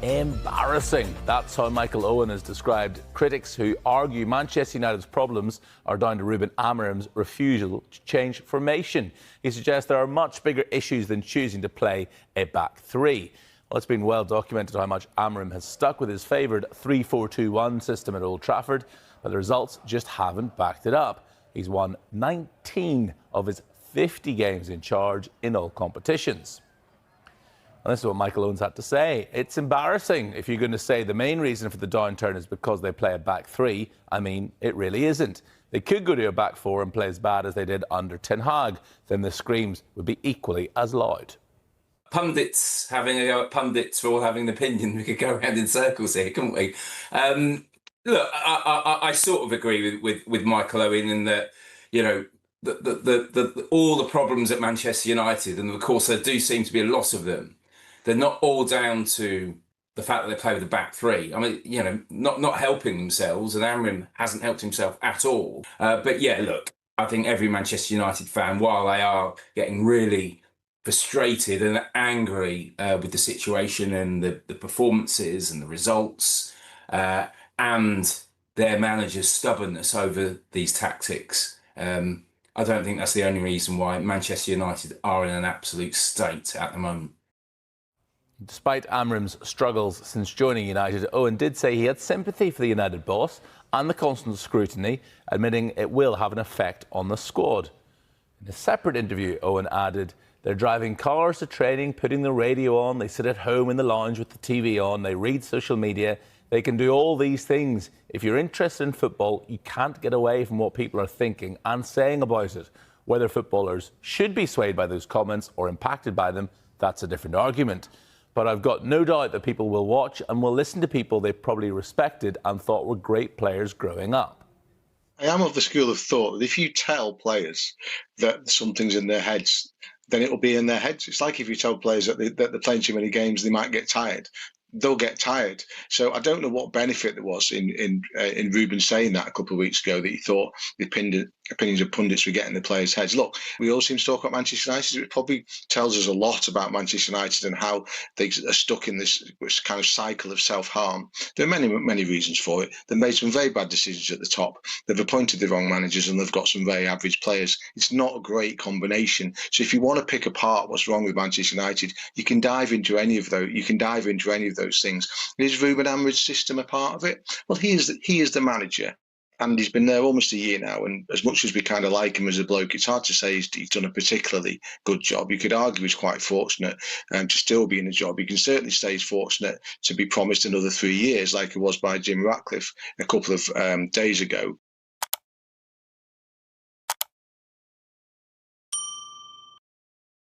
Embarrassing. That's how Michael Owen has described critics who argue Manchester United's problems are down to Ruben Amorim's refusal to change formation. He suggests there are much bigger issues than choosing to play a back three. Well, it's been well documented how much Amorim has stuck with his favoured 3-4-2-1 system at Old Trafford, but the results just haven't backed it up. He's won 19 of his 50 games in charge in all competitions. And this is what Michael Owen's had to say. It's embarrassing if you're going to say the main reason for the downturn is because they play a back three. I mean, it really isn't. They could go to a back four and play as bad as they did under Ten Hag. Then the screams would be equally as loud. Pundits having a go at pundits for all having an opinion. We could go around in circles here, couldn't we? Look, I sort of agree with Michael Owen in that, you know, all the problems at Manchester United, and of course there do seem to be a lot of them, they're not all down to the fact that they play with a back three. I mean, you know, not helping themselves, and Amorim hasn't helped himself at all. But yeah, look, I think every Manchester United fan, while they are getting really frustrated and angry with the situation and the performances and the results, and their manager's stubbornness over these tactics, I don't think that's the only reason why Manchester United are in an absolute state at the moment. Despite Amorim's struggles since joining United, Owen did say he had sympathy for the United boss and the constant scrutiny, admitting it will have an effect on the squad. In a separate interview, Owen added, "They're driving cars to training, putting the radio on, they sit at home in the lounge with the TV on, they read social media. They can do all these things. If you're interested in football, you can't get away from what people are thinking and saying about it. Whether footballers should be swayed by those comments or impacted by them, that's a different argument. But I've got no doubt that people will watch and will listen to people they probably respected and thought were great players growing up." I am of the school of thought that if you tell players that something's in their heads, then it will be in their heads. It's like if you tell players that they're playing too many games, they might get tired. They'll get tired. So I don't know what benefit there was in Ruben saying that a couple of weeks ago, that he thought the opinions of pundits were getting the players' heads. Look, we all seem to talk about Manchester United. It probably tells us a lot about Manchester United and how they are stuck in this kind of cycle of self-harm. There are many reasons for it. They've made some very bad decisions at the top. They've appointed the wrong managers and they've got some very average players. It's not a great combination. So if you want to pick apart what's wrong with Manchester United, you can dive into any of those things. Is Ruben Amorim's system a part of it? Well, he is the manager. And he's been there almost a year now, and as much as we kind of like him as a bloke, it's hard to say he's done a particularly good job. You could argue he's quite fortunate to still be in the job. You can certainly say he's fortunate to be promised another 3 years, like it was by Jim Ratcliffe a couple of days ago.